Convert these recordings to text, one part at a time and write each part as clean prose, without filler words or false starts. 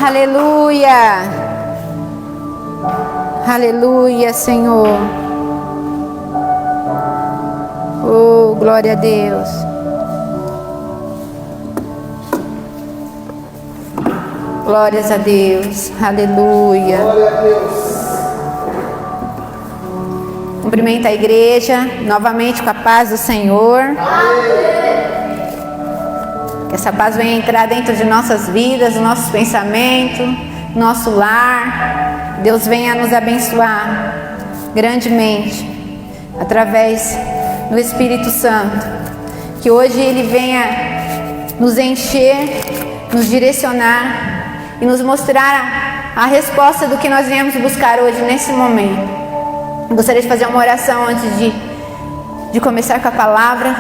Aleluia. Aleluia, Senhor. Oh, glória a Deus. Glórias a Deus. Aleluia. Glória a Deus. Cumprimento a igreja novamente com a paz do Senhor. Que essa paz venha entrar dentro de nossas vidas, nossos pensamentos, nosso lar. Deus venha nos abençoar grandemente através do Espírito Santo. Que hoje Ele venha nos encher, nos direcionar e nos mostrar a resposta do que nós viemos buscar hoje nesse momento. Eu gostaria de fazer uma oração antes de começar com a palavra.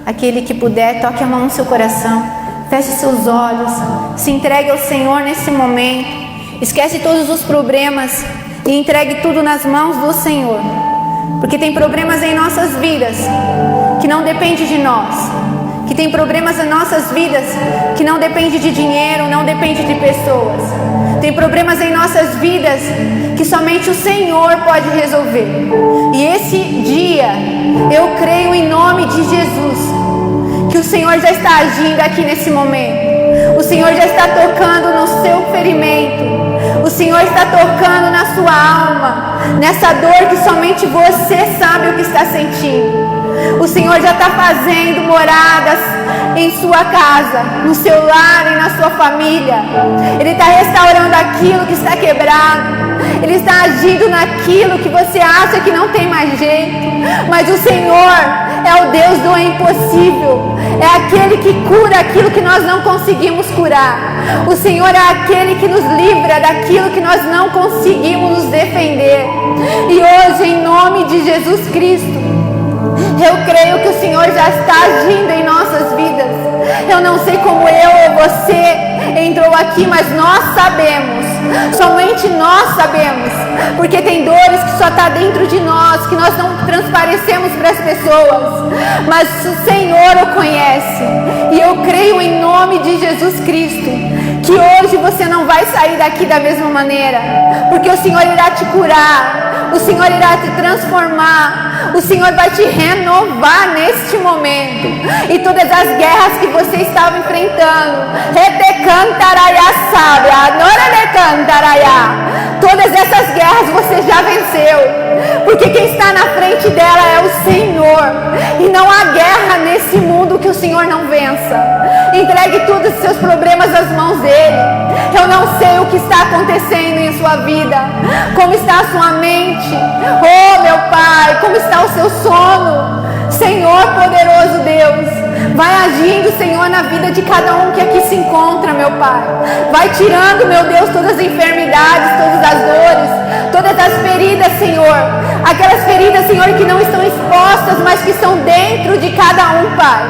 Aquele que puder, toque a mão no seu coração, feche seus olhos, se entregue ao Senhor nesse momento. Esquece todos os problemas e entregue tudo nas mãos do Senhor. Porque tem problemas em nossas vidas que não depende de nós. Que tem problemas em nossas vidas que não depende de dinheiro, não depende de pessoas. Tem problemas em nossas vidas que somente o Senhor pode resolver. E esse dia, eu creio em nome de Jesus, que o Senhor já está agindo aqui nesse momento. O Senhor já está tocando no seu ferimento. O Senhor está tocando na sua alma, nessa dor que somente você sabe o que está sentindo. O Senhor já está fazendo moradas em sua casa, no seu lar e na sua família. Ele está restaurando aquilo que está quebrado. Ele está agindo naquilo que você acha que não tem mais jeito. Mas o Senhor é o Deus do impossível. É aquele que cura aquilo que nós não conseguimos curar. O Senhor é aquele que nos livra daquilo que nós não conseguimos nos defender. E hoje, em nome de Jesus Cristo, eu creio que o Senhor já está agindo em nossas vidas. Eu não sei como eu ou você entrou aqui, mas nós sabemos. Somente nós sabemos. Porque tem dores que só está dentro de nós, que nós não transparecemos para as pessoas. Mas o Senhor o conhece. E eu creio em nome de Jesus Cristo que hoje você não vai sair daqui da mesma maneira. Porque o Senhor irá te curar. O Senhor irá te transformar. O Senhor vai te renovar neste momento. E todas as guerras que você estava enfrentando, todas essas guerras você já venceu. Porque quem está na frente dela é o Senhor. E não há guerra nesse mundo que o Senhor não vença. Entregue todos os seus problemas nas mãos dele. Eu não sei o que está acontecendo em sua vida. Como está a sua mente? Oh, meu Pai, como está o seu sono? Senhor poderoso Deus, vai agindo, Senhor, na vida de cada um que aqui se encontra, meu Pai. Vai tirando, meu Deus, todas as enfermidades, todas as dores, todas as feridas, Senhor. Aquelas feridas, Senhor, que não estão expostas, mas que estão dentro de cada um, Pai.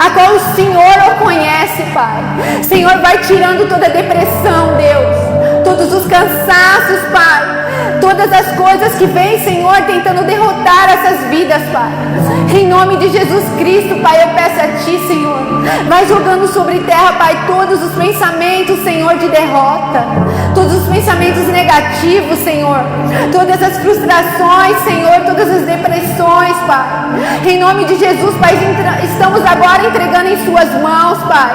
A qual o Senhor o conhece, Pai. Senhor, vai tirando toda a depressão, Deus. Todos os cansaços, Pai. Todas as coisas que vêm, Senhor, tentando derrotar essas vidas, Pai. Em nome de Jesus Cristo, Pai, eu peço a Ti, Senhor, vai jogando sobre terra, Pai, todos os pensamentos, Senhor, de derrota. Todos os pensamentos negativos, Senhor. Todas as frustrações, Senhor, todas as depressões, Pai. Em nome de Jesus, Pai, estamos agora entregando em Suas mãos, Pai.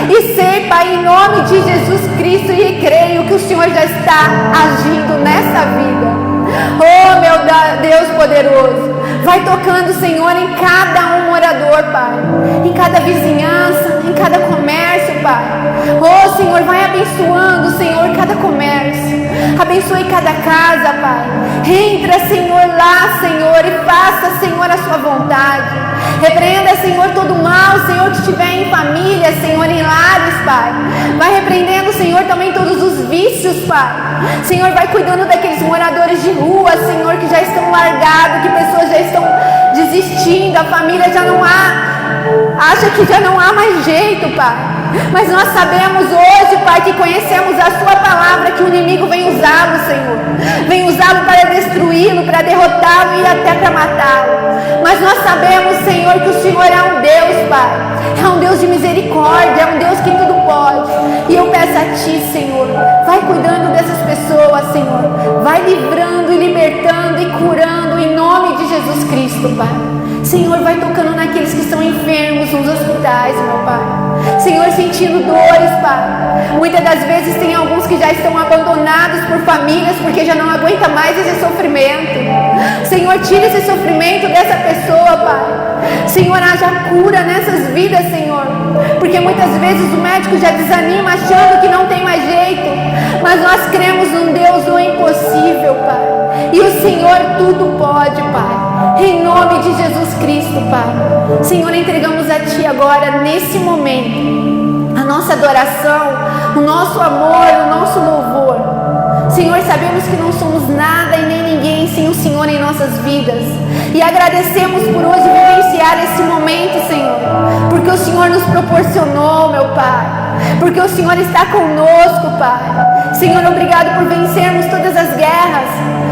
E sei, Pai, em nome de Jesus Cristo, e creio que o Senhor já está agindo nessa vida. Oh, meu Deus poderoso, vai tocando, Senhor, em cada um morador, Pai, em cada vizinhança, em cada comércio, Pai. Oh, Senhor, vai abençoando, Senhor, cada comércio. Abençoe cada casa, Pai. Entra, Senhor, lá, Senhor, e faça, Senhor, a sua vontade. Repreenda, Senhor, todo mal, Senhor, que estiver em família, Senhor, em lares, Pai. Vai repreendendo, Senhor, também todos os vícios, Pai. Senhor, vai cuidando daqueles moradores de rua, Senhor, que já estão largados, que pessoas já estão desistindo, a família já não acha que já não há mais jeito, Pai. Mas nós sabemos hoje, Pai, que conhecemos a Sua palavra, que o inimigo vem usá-lo, Senhor. Vem usá-lo para destruí-lo, para derrotá-lo e até para matá-lo. Mas nós sabemos, Senhor, que o Senhor é um Deus, Pai. É um Deus de misericórdia, é um Deus que tudo pode. E eu peço a Ti, Senhor, vai cuidando dessas pessoas, Senhor. Vai livrando e libertando e curando em nome de Jesus Cristo, Pai. Senhor, vai tocando naqueles que estão enfermos nos hospitais, meu Pai. Senhor, sentindo dores, Pai. Muitas das vezes tem alguns que já estão abandonados por famílias porque já não aguenta mais esse sofrimento. Senhor, tira esse sofrimento dessa pessoa, Pai. Senhor, haja cura nessas vidas, Senhor. Porque muitas vezes o médico já desanima achando que não tem mais jeito. Mas nós cremos num Deus do impossível, Pai. E o Senhor tudo pode, Pai. Em nome de Jesus Cristo, Pai. Senhor, entregamos a Ti agora, nesse momento, a nossa adoração, o nosso amor, o nosso louvor. Senhor, sabemos que não somos nada e nem ninguém sem o Senhor em nossas vidas. E agradecemos por hoje vivenciar esse momento, Senhor. Porque o Senhor nos proporcionou, meu Pai. Porque o Senhor está conosco, Pai. Senhor, obrigado por vencermos todas as guerras.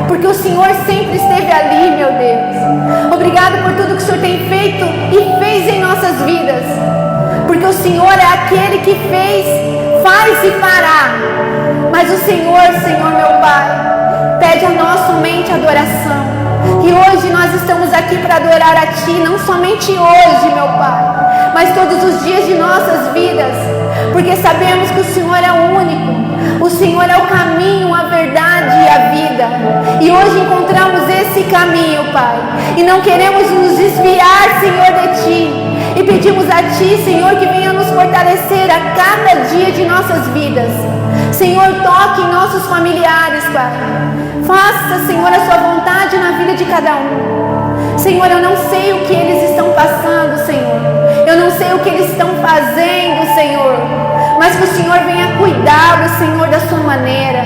Porque o Senhor sempre esteve ali, meu Deus. Obrigado por tudo que o Senhor tem feito e fez em nossas vidas. Porque o Senhor é aquele que fez, faz e fará. Mas o Senhor, meu Pai, pede a nossa mente adoração. E hoje nós estamos aqui para adorar a Ti, não somente hoje, meu Pai, mas todos os dias de nossas vidas. Porque sabemos que o Senhor é o único, o Senhor é o caminho, a verdade e a vida. E hoje encontramos esse caminho, Pai, e não queremos nos desviar, Senhor, de Ti. E pedimos a Ti, Senhor, que venha nos fortalecer a cada dia de nossas vidas. Senhor, toque em nossos familiares, Pai. Faça, Senhor, a Sua vontade na vida de cada um. Senhor, eu não sei o que eles estão passando, Senhor. Eu não sei o que eles estão fazendo, Senhor. Mas que o Senhor venha cuidá-los, Senhor, da Sua maneira.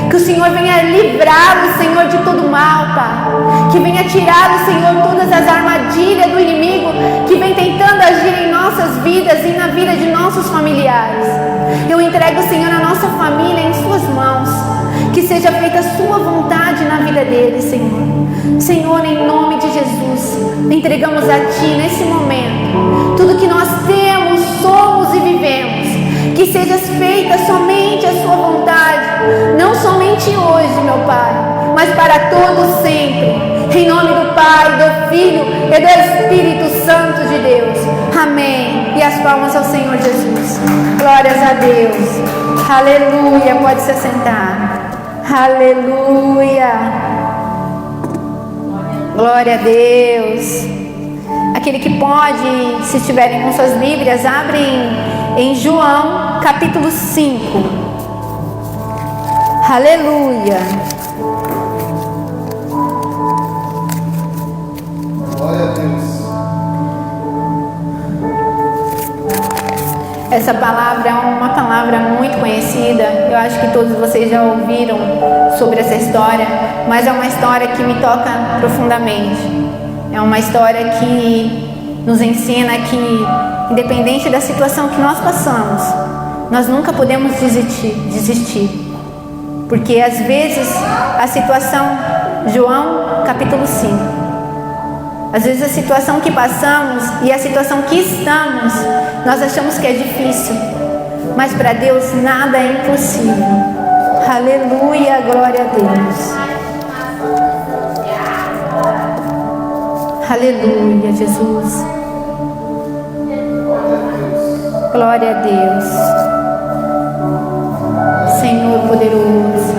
Que o Senhor venha livrá-los, Senhor, de todo mal, Pai. Que venha tirá-los, Senhor, todas as armadilhas do inimigo que vem tentando agir em nossas vidas e na vida de nossos familiares. Eu entrego, Senhor, a nossa família em Suas mãos. Que seja feita a Sua vontade na vida deles, Senhor. Senhor, em nome de Jesus, entregamos a Ti nesse momento tudo que nós temos, somos e vivemos. Que seja feita somente a Sua vontade, não somente hoje, meu Pai, mas para todos sempre. Em nome do Pai, do Filho e do Espírito Santo de Deus. Amém. E as palmas ao Senhor Jesus. Glórias a Deus. Aleluia. Pode se assentar. Aleluia. Glória a Deus. Aquele que pode, se estiverem com suas Bíblias, abrem em João capítulo 5. Aleluia. Glória a Deus. Essa palavra é uma palavra muito conhecida. Eu acho que todos vocês já ouviram sobre essa história, mas é uma história que me toca profundamente. É uma história que nos ensina que, independente da situação que nós passamos, nós nunca podemos desistir. Porque às vezes a situação, João capítulo 5, às vezes a situação que passamos e a situação que estamos, nós achamos que é difícil, mas para Deus nada é impossível. Aleluia, glória a Deus. Aleluia, Jesus. Glória a Deus. Senhor poderoso.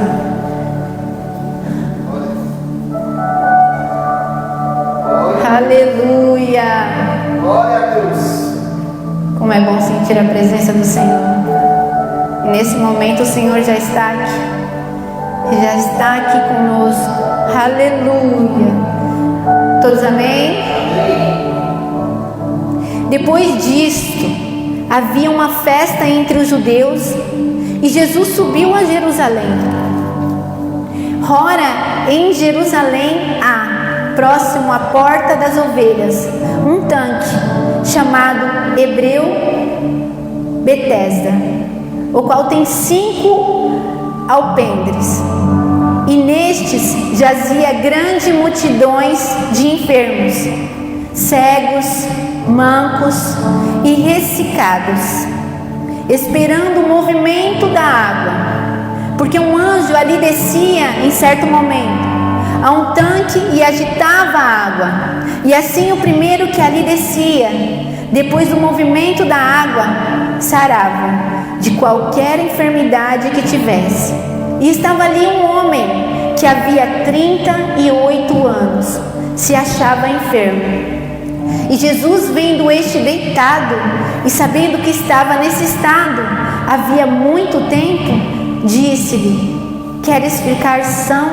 Aleluia. Glória a Deus. Como é bom sentir a presença do Senhor. E nesse momento o Senhor já está aqui. Já está aqui conosco. Aleluia. Todos amém? Depois disto, havia uma festa entre os judeus e Jesus subiu a Jerusalém. Ora, em Jerusalém há, próximo à porta das ovelhas, um tanque chamado hebreu Betesda, o qual tem 5 alpendres. E nestes jazia grande multidões de enfermos, cegos, mancos e ressecados, esperando o movimento da água, porque um anjo ali descia em certo momento a um tanque e agitava a água, e assim o primeiro que ali descia, depois do movimento da água, sarava de qualquer enfermidade que tivesse. E estava ali um homem que havia 38 anos se achava enfermo. E Jesus, vendo este deitado e sabendo que estava nesse estado havia muito tempo, disse-lhe: queres ficar são?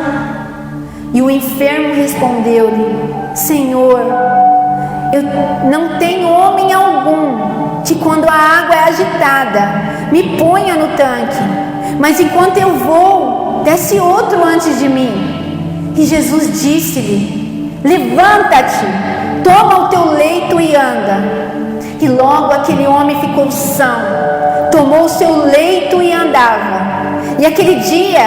E o enfermo respondeu-lhe: Senhor, eu não tenho homem algum que, quando a água é agitada, me ponha no tanque, mas enquanto eu vou, desce outro antes de mim. E Jesus disse-lhe: levanta-te, toma o teu leito e anda. E logo aquele homem ficou são, tomou o seu leito e andava. E aquele dia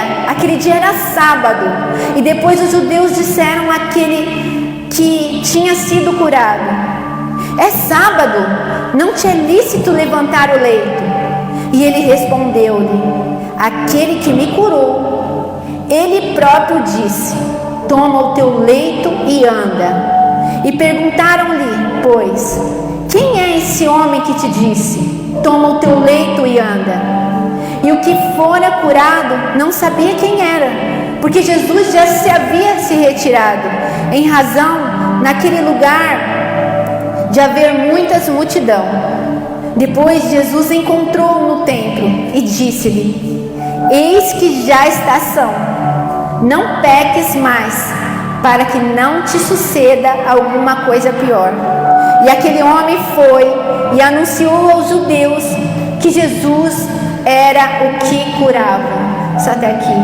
era sábado, e depois os judeus disseram àquele que tinha sido curado: é sábado, não te é lícito levantar o leito. E ele respondeu-lhe: aquele que me curou, ele próprio disse: toma o teu leito e anda. E perguntaram-lhe, pois: quem é esse homem que te disse: toma o teu leito e anda? E o que fora curado não sabia quem era, porque Jesus já se havia retirado, em razão naquele lugar de haver muitas multidão. Depois Jesus encontrou-o no templo e disse-lhe: eis que já estás são, não peques mais, para que não te suceda alguma coisa pior. E aquele homem foi e anunciou aos judeus que Jesus era o que curava. Só até aqui.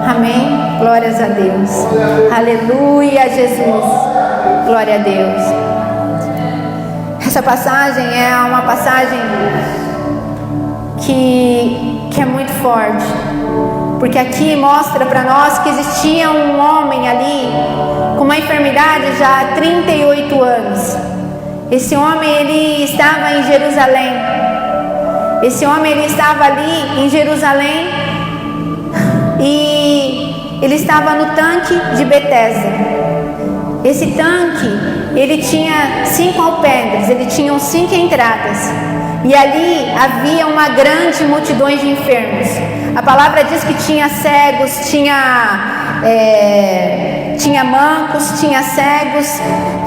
Amém? Glórias a Deus. Aleluia, Jesus. Glória a Deus. Essa passagem é uma passagem que é muito forte, porque aqui mostra para nós que existia um homem ali com uma enfermidade já há 38 anos. Esse homem, ele estava em Jerusalém. Esse homem, ele estava ali em Jerusalém e ele estava no tanque de Betesda. Esse tanque, ele tinha 5 alpendres, ele tinha 5 entradas. E ali havia uma grande multidão de enfermos. A palavra diz que tinha cegos, tinha mancos, tinha cegos,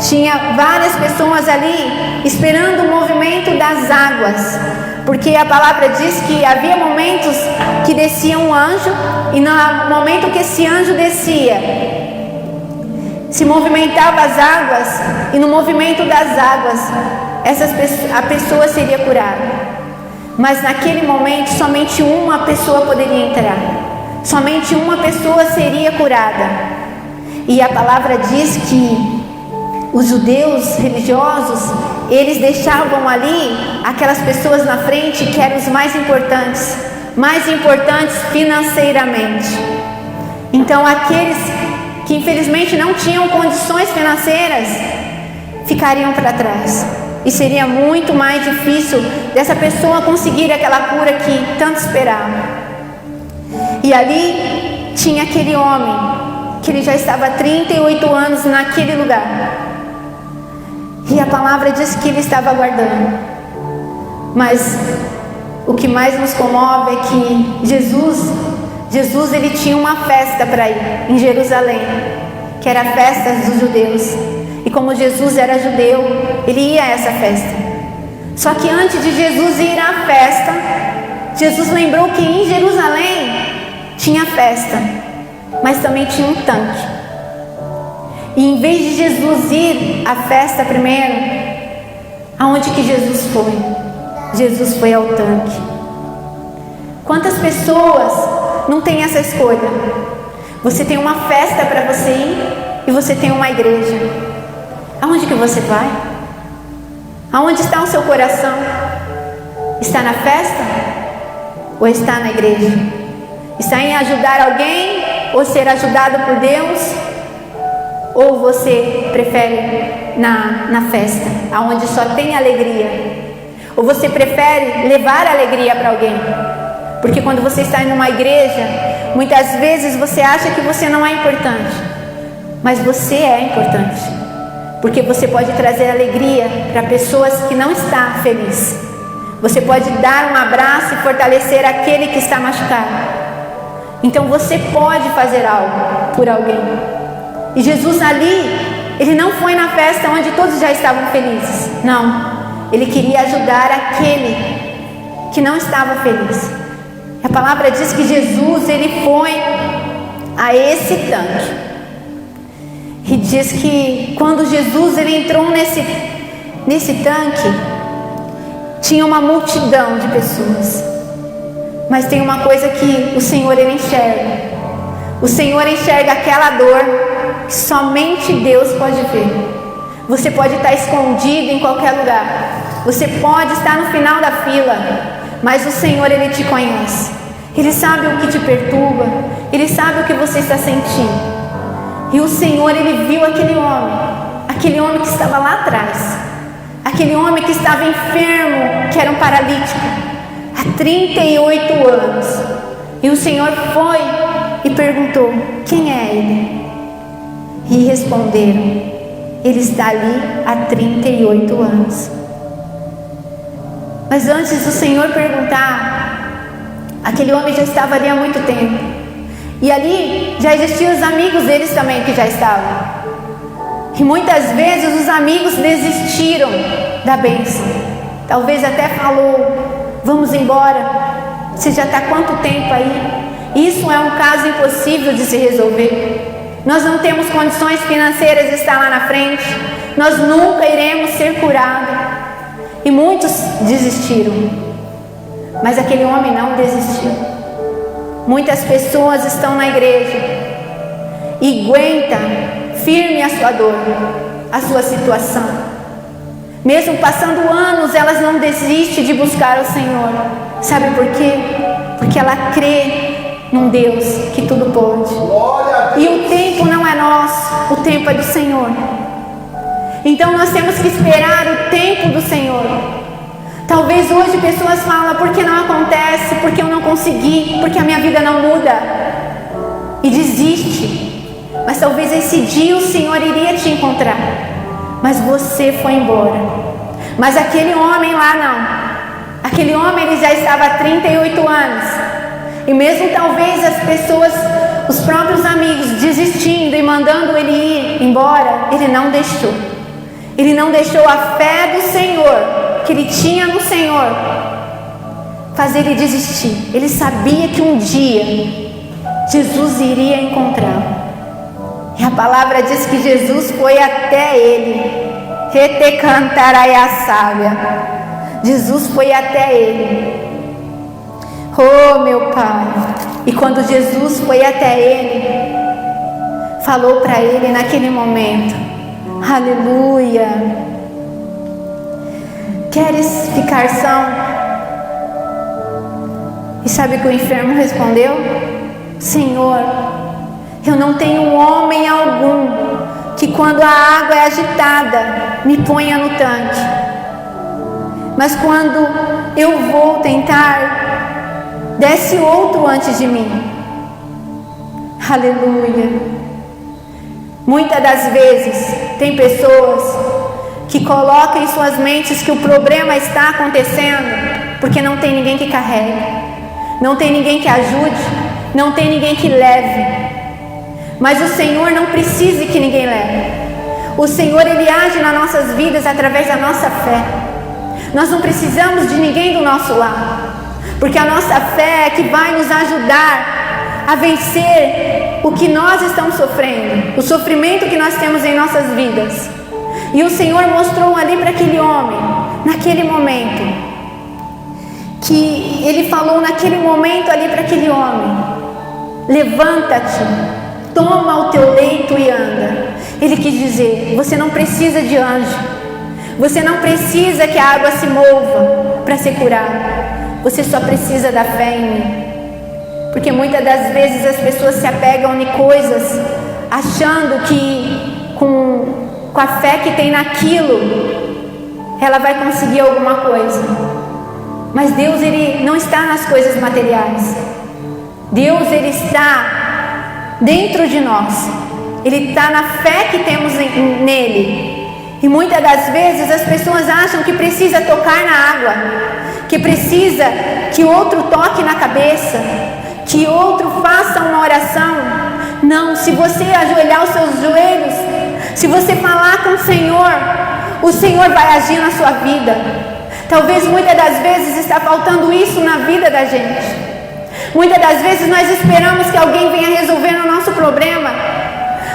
tinha várias pessoas ali esperando o movimento das águas. Porque a palavra diz que havia momentos que descia um anjo, e no momento que esse anjo descia, se movimentava as águas, e no movimento das águas a pessoa seria curada. Mas naquele momento somente uma pessoa poderia entrar, somente uma pessoa seria curada. E a palavra diz que os judeus religiosos, eles deixavam ali aquelas pessoas na frente que eram os mais importantes financeiramente. Então aqueles que infelizmente não tinham condições financeiras ficariam para trás, e seria muito mais difícil dessa pessoa conseguir aquela cura que tanto esperava. E ali tinha aquele homem que ele já estava há 38 anos naquele lugar, e a palavra diz que ele estava aguardando. Mas o que mais nos comove é que Jesus ele tinha uma festa para ir em Jerusalém, que era a festa dos judeus. E como Jesus era judeu, ele ia a essa festa. Só que antes de Jesus ir à festa, Jesus lembrou que em Jerusalém tinha festa, mas também tinha um tanque. E em vez de Jesus ir à festa primeiro, aonde que Jesus foi? Jesus foi ao tanque. Quantas pessoas não têm essa escolha? Você tem uma festa para você ir e você tem uma igreja. Aonde que você vai? Aonde está o seu coração? Está na festa ou está na igreja? Está em ajudar alguém ou ser ajudado por Deus? Ou você prefere na festa, aonde só tem alegria? Ou você prefere levar alegria para alguém? Porque quando você está em uma igreja, muitas vezes você acha que você não é importante, mas você é importante, porque você pode trazer alegria para pessoas que não estão felizes. Você pode dar um abraço e fortalecer aquele que está machucado. Então você pode fazer algo por alguém. E Jesus ali, Ele não foi na festa onde todos já estavam felizes. Não, Ele queria ajudar aquele que não estava feliz. A palavra diz que Jesus, Ele foi a esse tanque. E diz que quando Jesus Ele entrou nesse tanque, tinha uma multidão de pessoas. Mas tem uma coisa que o Senhor Ele enxerga. O Senhor enxerga aquela dor que somente Deus pode ver. Você pode estar escondido em qualquer lugar. Você pode estar no final da fila, mas o Senhor Ele te conhece. Ele sabe o que te perturba. Ele sabe o que você está sentindo. E o Senhor Ele viu aquele homem que estava lá atrás, aquele homem que estava enfermo, que era um paralítico há 38 anos. E o Senhor foi e perguntou: quem é ele? E responderam: ele está ali há 38 anos. Mas antes do Senhor perguntar, aquele homem já estava ali há muito tempo. E ali já existiam os amigos deles também que já estavam. E muitas vezes os amigos desistiram da bênção. Talvez até falou: vamos embora, você já está há quanto tempo aí? Isso é um caso impossível de se resolver. Nós não temos condições financeiras de estar lá na frente. Nós nunca iremos ser curados. E muitos desistiram. Mas aquele homem não desistiu. Muitas pessoas estão na igreja e aguentam firme a sua dor, a sua situação. Mesmo passando anos, elas não desistem de buscar o Senhor. Sabe por quê? Porque ela crê num Deus que tudo pode. E o tempo não é nosso, o tempo é do Senhor. Então nós temos que esperar o tempo do Senhor. Talvez hoje pessoas falam: por que não acontece? Porque eu não consegui, porque a minha vida não muda. E desiste. Mas talvez esse dia o Senhor iria te encontrar. Mas você foi embora. Mas aquele homem lá não. Aquele homem ele já estava há 38 anos. E mesmo talvez as pessoas, os próprios amigos desistindo e mandando ele ir embora, ele não deixou. Ele não deixou a fé do Senhor, que ele tinha no Senhor, fazer ele desistir. Ele sabia que um dia Jesus iria encontrá-lo. E a palavra diz que Jesus foi até ele. Rete cantarai a sábia. Jesus foi até ele. Oh, meu Pai. E quando Jesus foi até ele, falou para ele naquele momento: aleluia. Queres ficar são? E sabe o que o enfermo respondeu? Senhor, eu não tenho homem algum que quando a água é agitada me ponha no tanque. Mas quando eu vou tentar, desce outro antes de mim. Aleluia. Muitas das vezes tem pessoas que colocam em suas mentes que o problema está acontecendo porque não tem ninguém que carregue, não tem ninguém que ajude, não tem ninguém que leve. Mas o Senhor não precisa que ninguém leve. O Senhor Ele age nas nossas vidas através da nossa fé. Nós não precisamos de ninguém do nosso lado, porque a nossa fé é que vai nos ajudar a vencer o que nós estamos sofrendo, o sofrimento que nós temos em nossas vidas. E o Senhor mostrou ali para aquele homem, naquele momento, que Ele falou naquele momento ali para aquele homem: levanta-te, toma o teu leito e anda. Ele quis dizer: você não precisa de anjo, você não precisa que a água se mova para ser curado, você só precisa da fé em mim. Porque muitas das vezes as pessoas se apegam em coisas achando que com a fé que tem naquilo ela vai conseguir alguma coisa. Mas Deus, Ele não está nas coisas materiais. Deus, Ele está dentro de nós. Ele está na fé que temos nele. E muitas das vezes as pessoas acham que precisa tocar na água, que precisa que outro toque na cabeça, que outro faça uma oração. Não, se você ajoelhar os seus joelhos, se você falar com o Senhor vai agir na sua vida. Talvez muitas das vezes está faltando isso na vida da gente. Muitas das vezes nós esperamos que alguém venha resolver o nosso problema,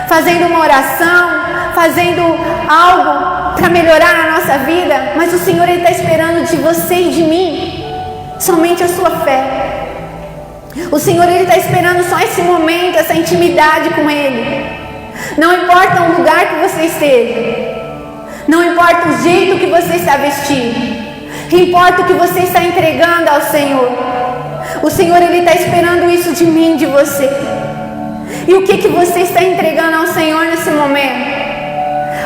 fazendo uma oração, fazendo algo para melhorar a nossa vida. Mas o Senhor, Ele está esperando de você e de mim somente a sua fé. O Senhor, Ele está esperando só esse momento, essa intimidade com Ele. Não importa o lugar que você esteja, não importa o jeito que você está vestido, importa o que você está entregando ao Senhor. O Senhor, Ele está esperando isso de mim, de você. E o que você está entregando ao Senhor nesse momento?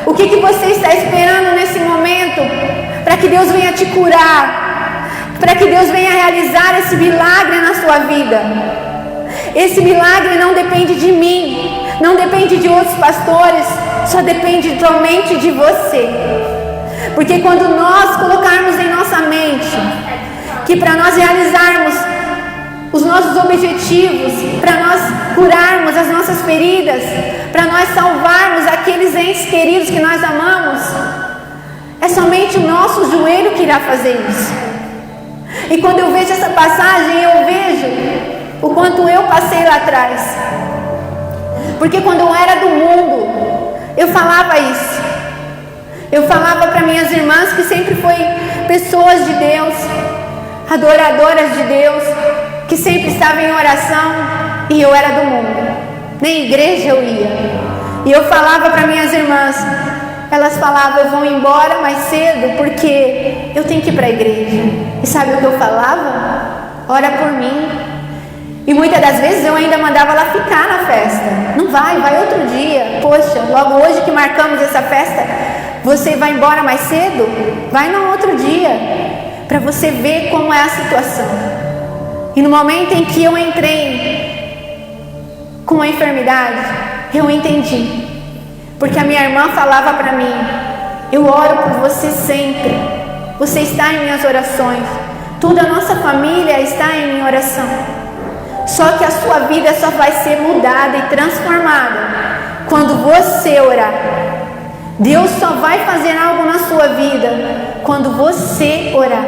O que você está esperando nesse momento para que Deus venha te curar, para que Deus venha realizar esse milagre na sua vida? Esse milagre não depende de mim, não depende de outros pastores, só depende somente de você. Porque quando nós colocarmos em nossa mente que para nós realizarmos os nossos objetivos, para nós curarmos as nossas feridas, para nós salvarmos aqueles entes queridos que nós amamos, é somente o nosso joelho que irá fazer isso. E quando eu vejo essa passagem, eu vejo o quanto eu passei lá atrás. Porque quando eu era do mundo, eu falava isso. Eu falava para minhas irmãs que sempre foi pessoas de Deus, adoradoras de Deus, que sempre estava em oração, e eu era do mundo. Nem igreja eu ia. E eu falava para minhas irmãs, elas falavam, eu vou embora mais cedo porque eu tenho que ir para a igreja. E sabe o que eu falava? Ora por mim. E muitas das vezes eu ainda mandava ela ficar na festa. Não vai outro dia. Poxa, logo hoje que marcamos essa festa, você vai embora mais cedo? Vai no outro dia, para você ver como é a situação. E no momento em que eu entrei com a enfermidade, eu entendi. Porque a minha irmã falava para mim, eu oro por você sempre. Você está em minhas orações. Toda a nossa família está em minha oração. Só que a sua vida só vai ser mudada e transformada quando você orar. Deus só vai fazer algo na sua vida quando você orar.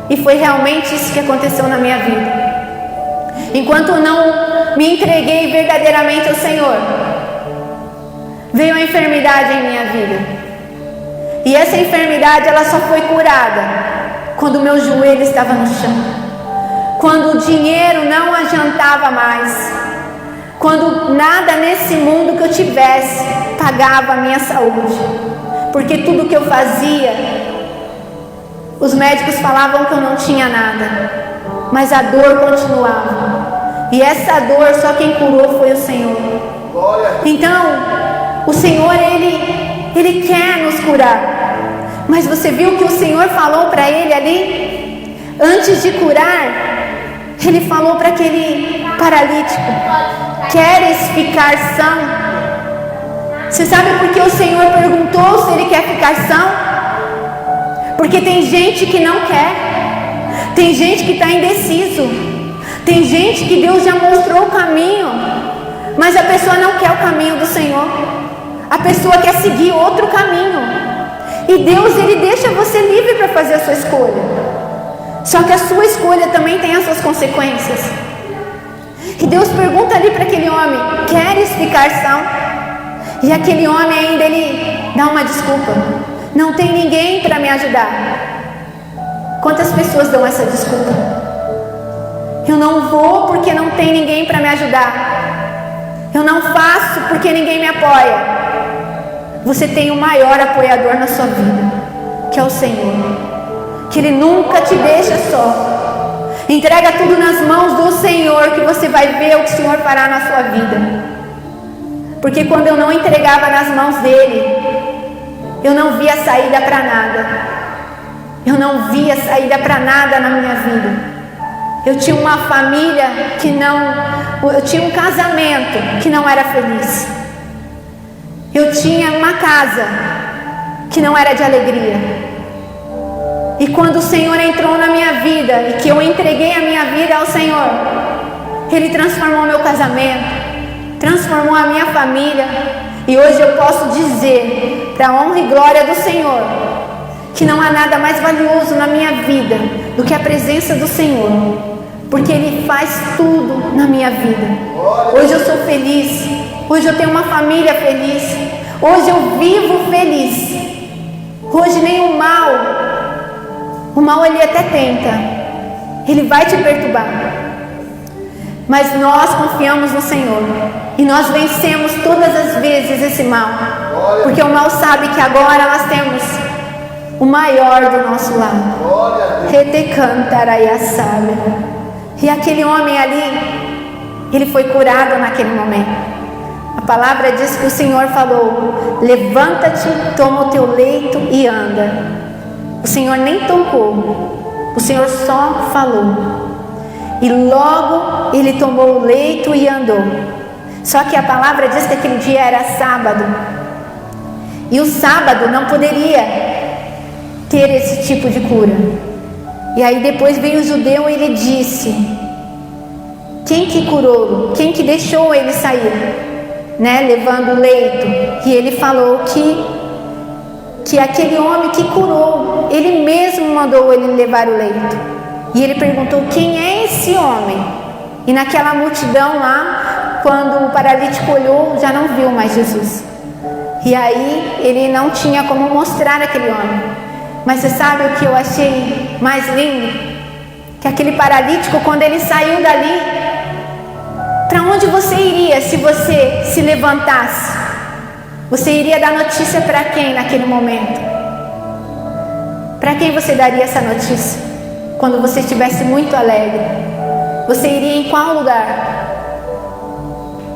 E foi realmente isso que aconteceu na minha vida. Enquanto eu não me entreguei verdadeiramente ao Senhor, veio a enfermidade em minha vida. E essa enfermidade, ela só foi curada quando o meu joelho estava no chão, quando o dinheiro não adiantava mais, quando nada nesse mundo que eu tivesse pagava a minha saúde, porque tudo que eu fazia, os médicos falavam que eu não tinha nada, mas a dor continuava. E essa dor, só quem curou foi o Senhor. Então, o Senhor, Ele quer nos curar. Mas você viu que o Senhor falou para ele ali? Antes de curar, Ele falou para aquele paralítico, queres ficar são? Você sabe por que o Senhor perguntou se ele quer ficar são? Porque tem gente que não quer, tem gente que está indeciso, tem gente que Deus já mostrou o caminho, mas a pessoa não quer o caminho do Senhor, a pessoa quer seguir outro caminho, e Deus, Ele deixa você livre para fazer a sua escolha, só que a sua escolha também tem as suas consequências. E Deus pergunta ali para aquele homem, queres ficar são? E aquele homem ainda, ele dá uma desculpa, não tem ninguém para me ajudar. Quantas pessoas dão essa desculpa? Eu não vou porque não tem ninguém para me ajudar. Eu não faço porque ninguém me apoia. Você tem o maior apoiador na sua vida, que é o Senhor, que Ele nunca te deixa só. Entrega tudo nas mãos do Senhor, que você vai ver o que o Senhor fará na sua vida. Porque quando eu não entregava nas mãos dEle, eu não via saída para nada. Eu não via saída para nada na minha vida. Eu tinha uma família eu tinha um casamento que não era feliz. Eu tinha uma casa que não era de alegria. E quando o Senhor entrou na minha vida e que eu entreguei a minha vida ao Senhor, Ele transformou meu casamento, transformou a minha família. E hoje eu posso dizer, para a honra e glória do Senhor, que não há nada mais valioso na minha vida do que a presença do Senhor, porque Ele faz tudo na minha vida. Hoje eu sou feliz, hoje eu tenho uma família feliz, hoje eu vivo feliz. Hoje nem o mal ele até tenta, ele vai te perturbar, mas nós confiamos no Senhor e nós vencemos todas as vezes esse mal, porque o mal sabe que agora nós temos o maior do nosso lado. E aquele homem ali, ele foi curado naquele momento. A palavra diz que o Senhor falou: levanta-te, toma o teu leito e anda. O Senhor nem tocou, o Senhor só falou. E logo ele tomou o leito e andou. Só que a palavra diz que aquele dia era sábado, e o sábado não poderia ter esse tipo de cura. E aí depois veio o judeu e ele disse: quem que curou? Quem que deixou ele sair, levando o leito? E ele falou que aquele homem que curou, ele mesmo mandou ele levar o leito. E ele perguntou: quem é esse homem? E naquela multidão lá, quando o paralítico olhou, já não viu mais Jesus. E aí ele não tinha como mostrar aquele homem. Mas você sabe o que eu achei mais lindo? Que aquele paralítico, quando ele saiu dali, para onde você iria se você se levantasse? Você iria dar notícia para quem naquele momento? Para quem você daria essa notícia? Quando você estivesse muito alegre, você iria em qual lugar?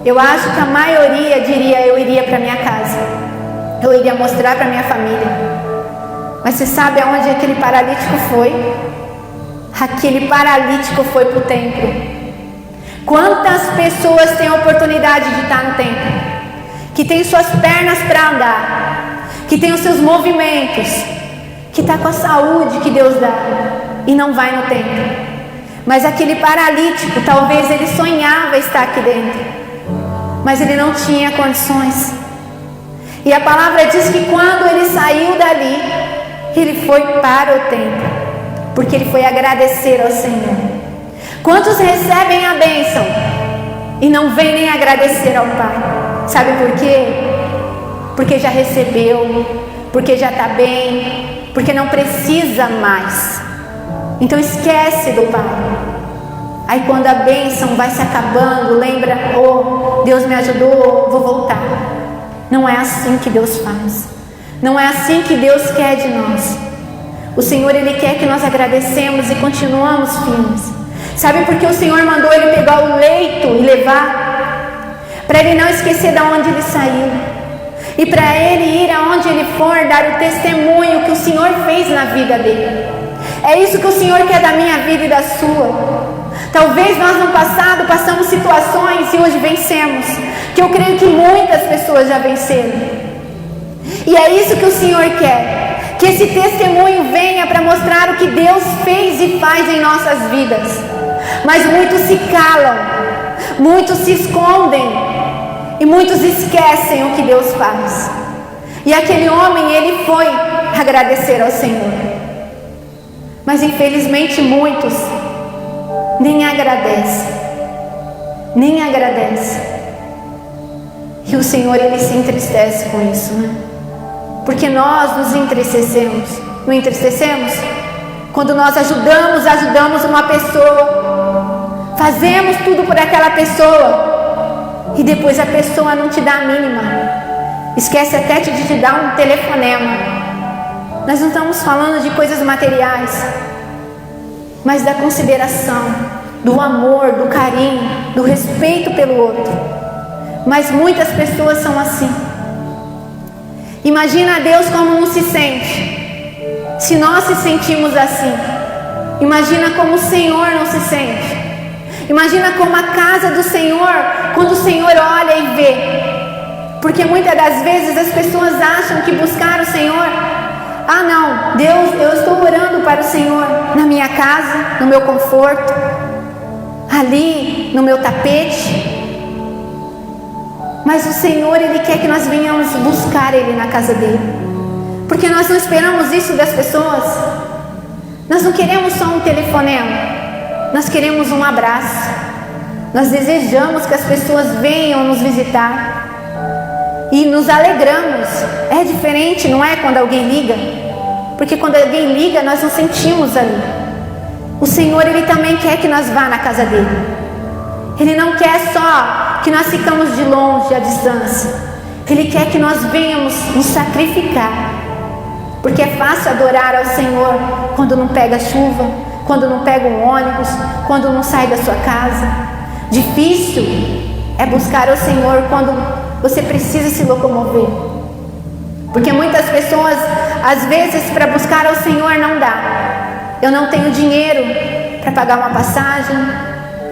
Eu acho que a maioria diria: eu iria para minha casa, eu iria mostrar para minha família. Mas você sabe aonde aquele paralítico foi? Aquele paralítico foi para o templo. Quantas pessoas têm a oportunidade de estar no templo, que tem suas pernas para andar, que tem os seus movimentos, que está com a saúde que Deus dá e não vai no templo? Mas aquele paralítico, talvez ele sonhava estar aqui dentro, mas ele não tinha condições. E a palavra diz que quando ele saiu dali, ele foi para o templo, porque ele foi agradecer ao Senhor. Quantos recebem a bênção e não vêm nem agradecer ao Pai? Sabe por quê? Porque já recebeu, porque já está bem, porque não precisa mais. Então esquece do Pai. Aí quando a bênção vai se acabando, lembra: oh, Deus me ajudou, vou voltar. Não é assim que Deus faz. Não é assim que Deus quer de nós. O Senhor, Ele quer que nós agradecemos e continuamos firmes. Sabe por que o Senhor mandou ele pegar o leito e levar? Para ele não esquecer de onde ele saiu. E para ele ir aonde ele for, dar o testemunho que o Senhor fez na vida dele. É isso que o Senhor quer da minha vida e da sua. Talvez nós no passado passamos situações e hoje vencemos, que eu creio que muitas pessoas já venceram. E é isso que o Senhor quer, que esse testemunho venha para mostrar o que Deus fez e faz em nossas vidas. Mas muitos se calam, muitos se escondem e muitos esquecem o que Deus faz. E aquele homem, ele foi agradecer ao Senhor, mas infelizmente muitos nem agradecem. E o Senhor, Ele se entristece com isso, Porque nós nos entristecemos. Não entristecemos? Quando nós ajudamos uma pessoa, fazemos tudo por aquela pessoa, e depois a pessoa não te dá a mínima, esquece até de te dar um telefonema. Nós não estamos falando de coisas materiais, mas da consideração, do amor, do carinho, do respeito pelo outro. Mas muitas pessoas são assim. Imagina Deus como não se sente Se nós se sentimos assim, imagina como o Senhor não se sente. Imagina como a casa do Senhor, quando o Senhor olha e vê. Porque muitas das vezes as pessoas acham que buscar o Senhor, não, Deus, eu estou orando para o Senhor na minha casa, no meu conforto, ali no meu tapete. Mas o Senhor, Ele quer que nós venhamos buscar Ele na casa dEle. Porque nós não esperamos isso das pessoas. Nós não queremos só um telefonema. Nós queremos um abraço. Nós desejamos que as pessoas venham nos visitar. E nos alegramos. É diferente, não é, quando alguém liga? Porque quando alguém liga, nós nos sentimos ali. O Senhor, Ele também quer que nós vá na casa dEle. Ele não quer só que nós ficamos de longe, à distância. Ele quer que nós venhamos nos sacrificar. Porque é fácil adorar ao Senhor quando não pega chuva, quando não pega um ônibus, quando não sai da sua casa. Difícil é buscar ao Senhor quando você precisa se locomover. Porque muitas pessoas, às vezes, para buscar ao Senhor não dá. Eu não tenho dinheiro para pagar uma passagem,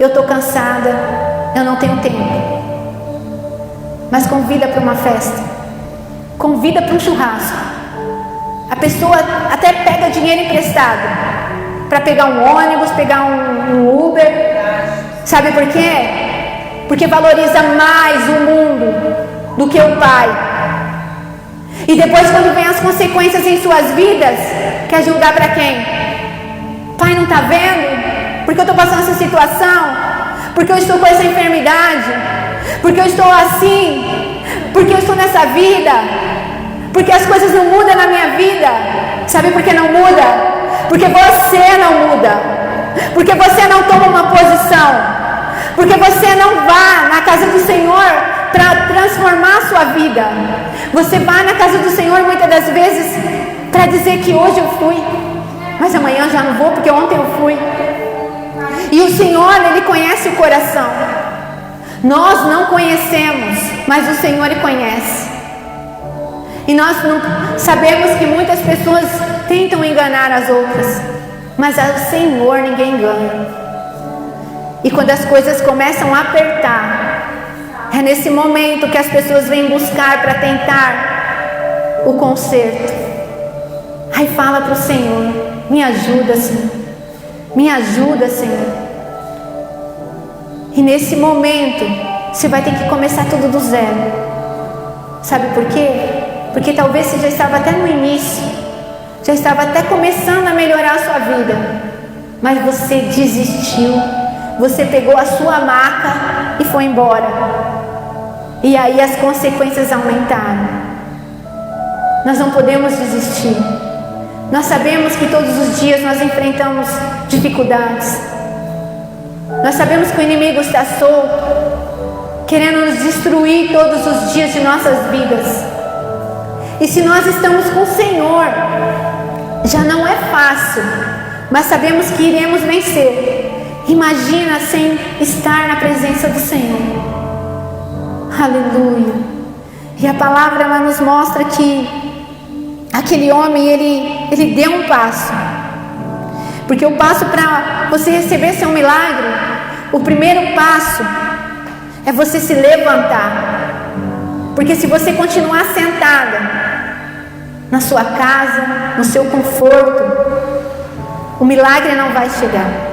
eu estou cansada, eu não tenho tempo. Mas convida para uma festa, convida para um churrasco. A pessoa até pega dinheiro emprestado para pegar um ônibus, pegar um Uber. Sabe por quê? Porque valoriza mais o mundo do que o Pai. E depois, quando vem as consequências em suas vidas, quer julgar para quem? Pai, não está vendo? Porque eu estou passando essa situação? Porque eu estou com essa enfermidade? Porque eu estou assim? Porque eu estou nessa vida? Porque as coisas não mudam na minha vida. Sabe por que não muda? Porque você não muda. Porque você não toma uma posição. Porque você não vai na casa do Senhor para transformar a sua vida. Você vai na casa do Senhor muitas das vezes para dizer que hoje eu fui, mas amanhã eu já não vou porque ontem eu fui. E o Senhor, Ele conhece o coração. Nós não conhecemos, mas o Senhor, Ele conhece. E nós não sabemos que muitas pessoas tentam enganar as outras, mas ao Senhor ninguém engana. E quando as coisas começam a apertar, é nesse momento que as pessoas vêm buscar para tentar o conserto. Aí fala para o Senhor: me ajuda, Senhor, me ajuda, Senhor. E nesse momento você vai ter que começar tudo do zero. Sabe por quê? Porque talvez você já estava até no início, já estava até começando a melhorar a sua vida, mas você desistiu. Você pegou a sua maca e foi embora. E aí as consequências aumentaram. Nós não podemos desistir. Nós sabemos que todos os dias nós enfrentamos dificuldades. Nós sabemos que o inimigo está solto, querendo nos destruir todos os dias de nossas vidas. E se nós estamos com o Senhor, já não é fácil, mas sabemos que iremos vencer. Imagina sem estar na presença do Senhor. Aleluia. E a palavra ela nos mostra que aquele homem, ele deu um passo. Porque o passo para você receber seu milagre, o primeiro passo é você se levantar. Porque se você continuar sentada na sua casa, no seu conforto, o milagre não vai chegar.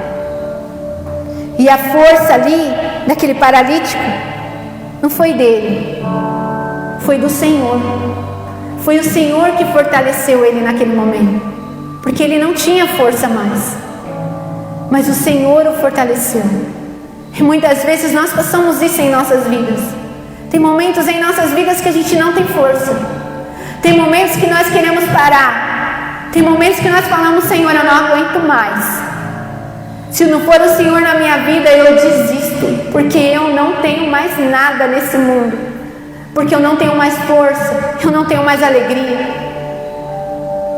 E a força ali, daquele paralítico, não foi dele, foi do Senhor. Foi o Senhor que fortaleceu ele naquele momento, porque ele não tinha força mais, mas o Senhor o fortaleceu. E muitas vezes nós passamos isso em nossas vidas. Tem momentos em nossas vidas que a gente não tem força. Tem momentos que nós queremos parar. Tem momentos que nós falamos: Senhor, eu não aguento mais. Se não for o Senhor na minha vida, eu desisto, porque eu não tenho mais nada nesse mundo, porque eu não tenho mais força, eu não tenho mais alegria.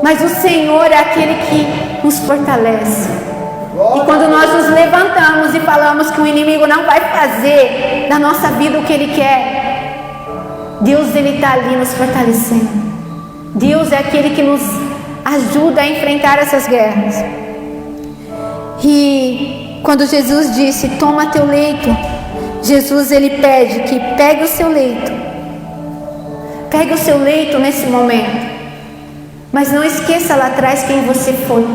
Mas o Senhor é aquele que nos fortalece. E quando nós nos levantamos e falamos que o inimigo não vai fazer na nossa vida o que ele quer, Deus, ele está ali nos fortalecendo. Deus é aquele que nos ajuda a enfrentar essas guerras. E quando Jesus disse, toma teu leito, Jesus ele pede que pegue o seu leito. Pegue o seu leito nesse momento. Mas não esqueça lá atrás quem você foi.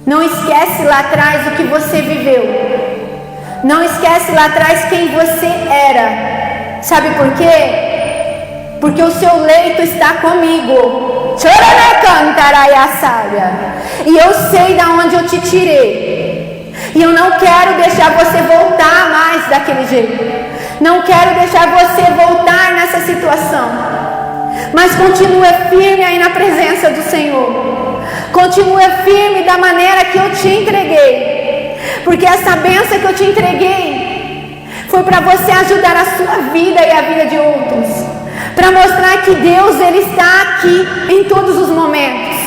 Não esquece lá atrás o que você viveu. Não esquece lá atrás quem você era. Sabe por quê? Porque o seu leito está comigo. E eu sei de onde eu te tirei. E eu não quero deixar você voltar mais daquele jeito. Não quero deixar você voltar nessa situação. Mas continue firme aí na presença do Senhor. Continue firme da maneira que eu te entreguei. Porque essa bênção que eu te entreguei foi para você ajudar a sua vida e a vida de outros. Para mostrar que Deus ele está aqui em todos os momentos.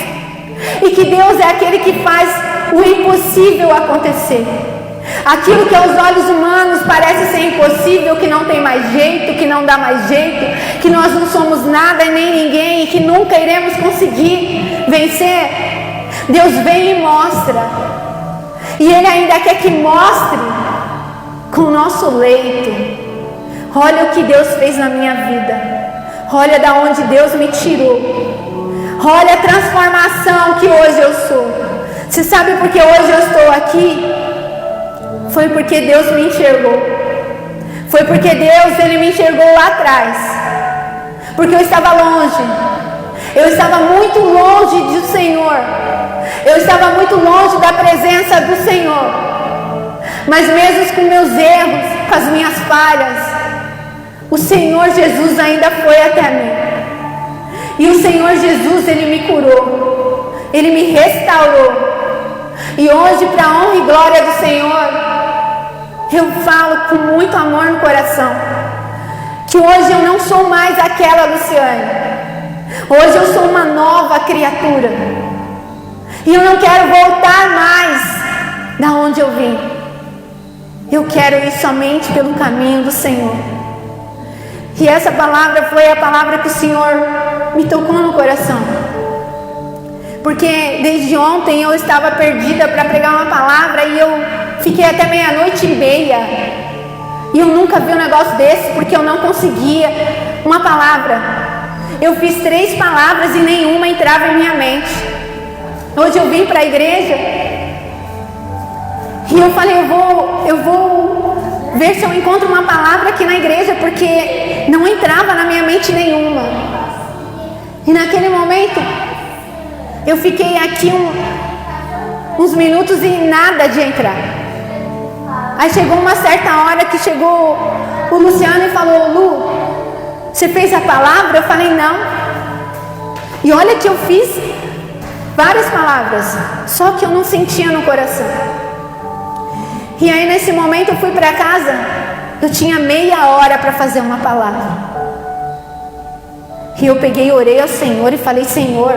E que Deus é aquele que faz o impossível acontecer. Aquilo que aos olhos humanos parece ser impossível, que não tem mais jeito, que não dá mais jeito, que nós não somos nada e nem ninguém, que nunca iremos conseguir vencer, Deus vem e mostra. E Ele ainda quer que mostre com o nosso leito. Olha o que Deus fez na minha vida. Olha da onde Deus me tirou. Olha a transformação que hoje eu sou. Você sabe por que hoje eu estou aqui? Foi porque Deus me enxergou. Foi porque Deus ele me enxergou lá atrás. Porque eu estava longe. Eu estava muito longe do Senhor. Eu estava muito longe da presença do Senhor. Mas mesmo com meus erros, com as minhas falhas, o Senhor Jesus ainda foi até mim. E o Senhor Jesus, Ele me curou. Ele me restaurou. E hoje, para a honra e glória do Senhor, eu falo com muito amor no coração, que hoje eu não sou mais aquela Luciane. Hoje eu sou uma nova criatura. E eu não quero voltar mais da onde eu vim. Eu quero ir somente pelo caminho do Senhor. E essa palavra foi a palavra que o Senhor me tocou no coração. Porque desde ontem eu estava perdida para pregar uma palavra e eu fiquei até 00:30. E eu nunca vi um negócio desse, porque eu não conseguia uma palavra. Eu fiz 3 palavras e nenhuma entrava em minha mente. Hoje eu vim para a igreja e eu falei, eu vou ver se eu encontro uma palavra aqui na igreja, porque não entrava na minha mente nenhuma. E naquele momento eu fiquei aqui uns minutos e nada de entrar. Aí chegou uma certa hora que chegou o Luciano e falou, Lu, você fez a palavra? Eu falei, não. E olha que eu fiz várias palavras, só que eu não sentia no coração. E aí nesse momento eu fui para casa, eu tinha meia hora para fazer uma palavra. E eu peguei e orei ao Senhor e falei, Senhor,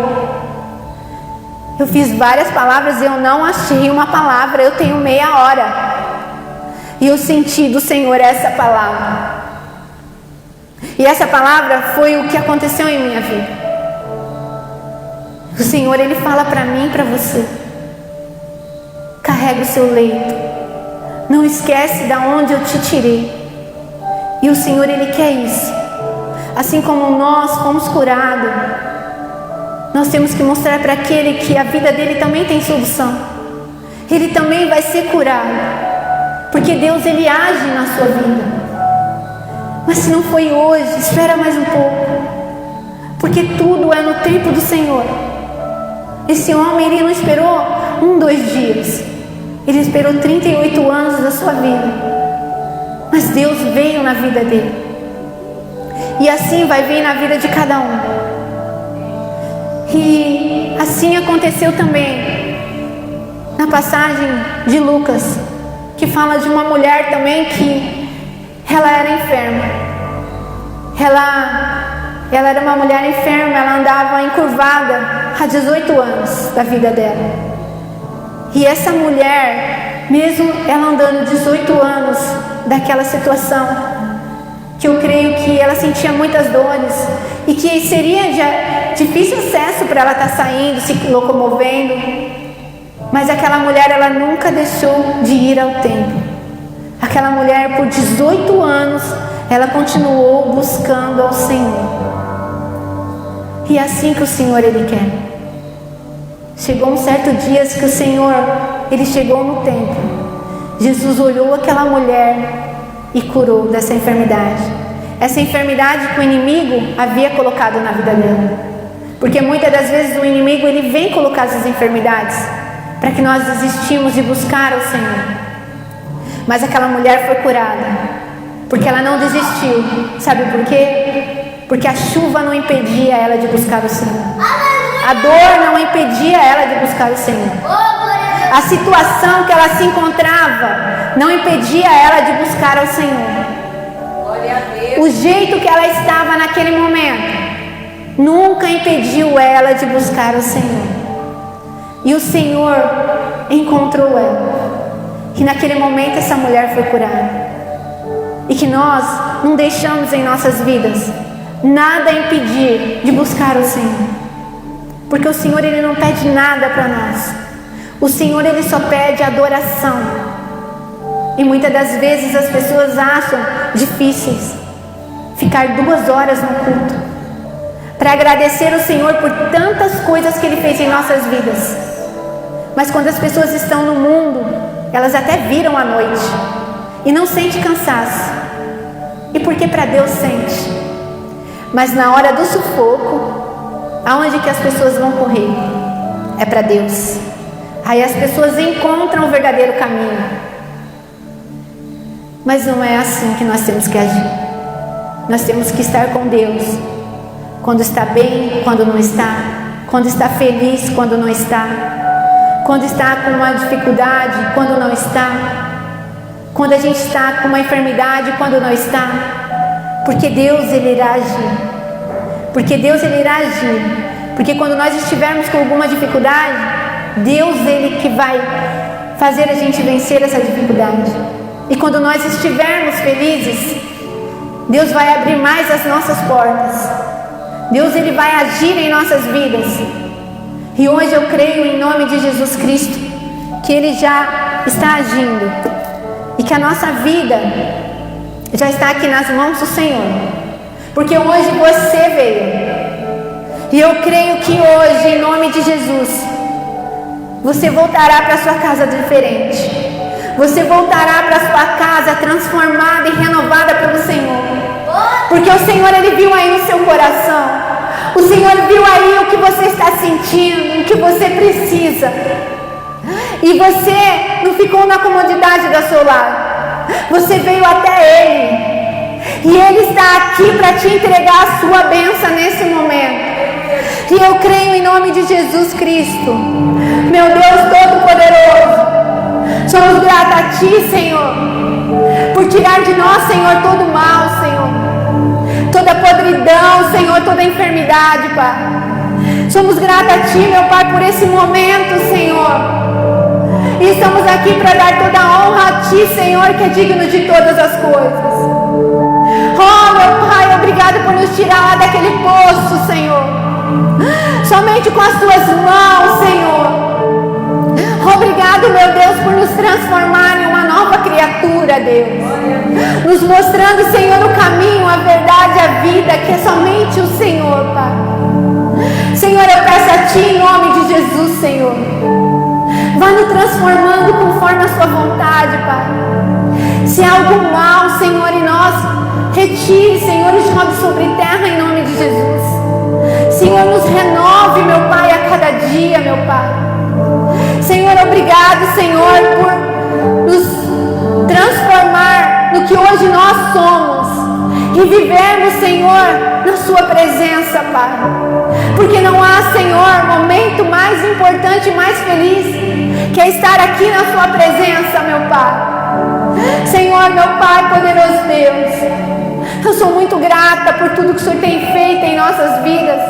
eu fiz várias palavras e eu não achei uma palavra, eu tenho meia hora. E eu senti do Senhor essa palavra. E essa palavra foi o que aconteceu em minha vida. O Senhor, Ele fala para mim e para você. Carrega o seu leito. Não esquece de onde eu te tirei. E o Senhor, Ele quer isso. Assim como nós fomos curados, nós temos que mostrar para aquele que a vida dele também tem solução. Ele também vai ser curado. Porque Deus, Ele age na sua vida. Mas se não foi hoje, espera mais um pouco. Porque tudo é no tempo do Senhor. Esse homem, ele não esperou 1, 2 dias. Ele esperou 38 anos da sua vida. Mas Deus veio na vida dele. E assim vai vir na vida de cada um. E assim aconteceu também na passagem de Lucas, que fala de uma mulher também que ela era enferma. Ela era uma mulher enferma, ela andava encurvada há 18 anos da vida dela. E essa mulher, mesmo ela andando 18 anos daquela situação, que eu creio que ela sentia muitas dores e que seria de difícil acesso para ela estar saindo, se locomovendo. Mas aquela mulher, ela nunca deixou de ir ao templo. Aquela mulher, por 18 anos, ela continuou buscando ao Senhor. E é assim que o Senhor, Ele quer. Chegou um certo dia que o Senhor, Ele chegou no templo. Jesus olhou aquela mulher e curou dessa enfermidade. Essa enfermidade que o inimigo havia colocado na vida dela. Porque muitas das vezes o inimigo, ele vem colocar essas enfermidades para que nós desistimos de buscar ao Senhor. Mas aquela mulher foi curada, porque ela não desistiu. Sabe por quê? Porque a chuva não impedia ela de buscar o Senhor. A dor não impedia ela de buscar o Senhor. A situação que ela se encontrava não impedia ela de buscar ao Senhor. O jeito que ela estava naquele momento nunca impediu ela de buscar o Senhor. E o Senhor encontrou ela. Que naquele momento essa mulher foi curada. E que nós não deixamos em nossas vidas nada impedir de buscar o Senhor. Porque o Senhor, Ele não pede nada para nós. O Senhor, Ele só pede adoração. E muitas das vezes as pessoas acham difíceis ficar 2 horas no culto para agradecer o Senhor por tantas coisas que Ele fez em nossas vidas. Mas quando as pessoas estão no mundo, elas até viram à noite e não sente cansaço. E porque para Deus sente. Mas na hora do sufoco, aonde que as pessoas vão correr? É para Deus. Aí as pessoas encontram o verdadeiro caminho. Mas não é assim que nós temos que agir. Nós temos que estar com Deus. Quando está bem, quando não está. Quando está feliz, quando não está. Quando está com uma dificuldade, quando não está. Quando a gente está com uma enfermidade, quando não está. Porque Deus, Ele irá agir. Porque Deus, Ele irá agir. Porque quando nós estivermos com alguma dificuldade, Deus, Ele que vai fazer a gente vencer essa dificuldade. E quando nós estivermos felizes, Deus vai abrir mais as nossas portas. Deus, Ele vai agir em nossas vidas. E hoje eu creio em nome de Jesus Cristo que Ele já está agindo. E que a nossa vida já está aqui nas mãos do Senhor. Porque hoje você veio. E eu creio que hoje, em nome de Jesus, você voltará para a sua casa diferente. Você voltará para a sua casa transformada e renovada pelo Senhor. Porque o Senhor, Ele viu aí no seu coração. O Senhor viu aí o que você está sentindo, o que você precisa. E você não ficou na comodidade do seu lar. Você veio até Ele. E Ele está aqui para te entregar a sua bênção nesse momento. E eu creio em nome de Jesus Cristo. Meu Deus Todo-Poderoso. Somos gratos a Ti, Senhor, por tirar de nós, Senhor, todo o mal, Senhor. Toda podridão, Senhor, toda enfermidade, Pai. Somos gratos a Ti, meu Pai, por esse momento, Senhor. E estamos aqui para dar toda a honra a Ti, Senhor, que é digno de todas as coisas. Oh, meu Pai, obrigado por nos tirar lá daquele poço, Senhor. Somente com as Tuas mãos, Senhor. Obrigado, meu Deus, por nos transformar em uma nova criatura, Deus. Nos mostrando, Senhor, o caminho, a verdade, a vida, que é somente o Senhor, Pai. Senhor, eu peço a Ti, em nome de Jesus, Senhor. Vá nos transformando conforme a Sua vontade, Pai. Se há algum mal, Senhor, em nós, retire, Senhor, e jogue sobre terra, em nome de Jesus. Senhor, nos renove, meu Pai, a cada dia, meu Pai. Senhor, obrigado, Senhor, por nos transformar no que hoje nós somos e vivermos, Senhor, na Sua presença, Pai. Porque não há, Senhor, momento mais importante e mais feliz que é estar aqui na Sua presença, meu Pai. Senhor, meu Pai, poderoso Deus, eu sou muito grata por tudo que o Senhor tem feito em nossas vidas,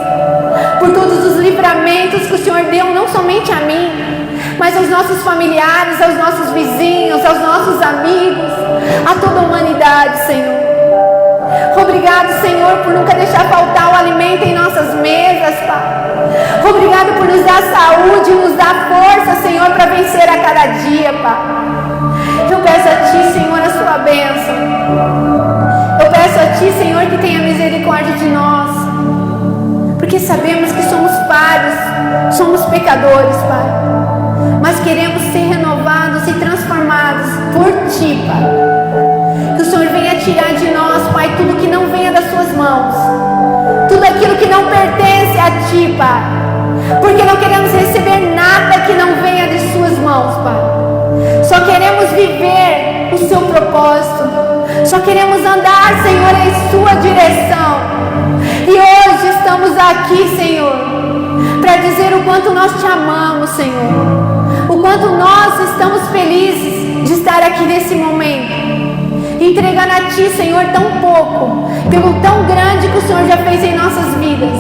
por todos os livramentos que o Senhor deu, não somente a mim, mas aos nossos familiares, aos nossos vizinhos, aos nossos amigos, a toda a humanidade, Senhor. Obrigado, Senhor, por nunca deixar faltar o alimento em nossas mesas, Pai. Obrigado por nos dar saúde, nos dar força, Senhor, para vencer a cada dia, Pai. Eu peço a Ti, Senhor, a Sua bênção. Eu peço a Ti, Senhor, que tenha misericórdia de nós, porque sabemos que somos falhos, somos pecadores, Pai, mas queremos ser renovados e transformados por Ti, Pai. Que o Senhor venha tirar de nós, Pai, tudo que não venha das Suas mãos, tudo aquilo que não pertence a Ti, Pai, porque não queremos receber nada que não venha de Suas mãos, Pai. Só queremos viver o Seu propósito, só queremos andar, Senhor, em Sua direção. E hoje estamos aqui, Senhor, para dizer o quanto nós Te amamos, Senhor, o quanto nós estamos felizes de estar aqui nesse momento, entregando a Ti, Senhor, tão pouco, pelo tão grande que o Senhor já fez em nossas vidas,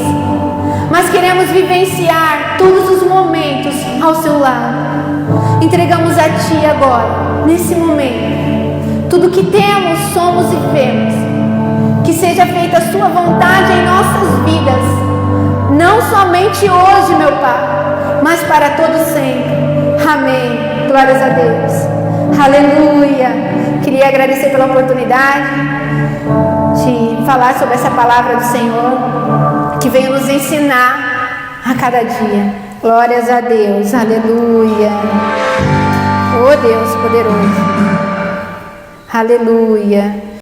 mas queremos vivenciar todos os momentos ao Seu lado. Entregamos a Ti agora, nesse momento, tudo que temos, somos e vemos. Que seja feita a Sua vontade em nossas vidas, não somente hoje, meu Pai, mas para todo sempre. Amém. Glórias a Deus. Aleluia. Queria agradecer pela oportunidade de falar sobre essa palavra do Senhor, que veio nos ensinar a cada dia. Glórias a Deus. Aleluia. Oh Deus poderoso. Aleluia.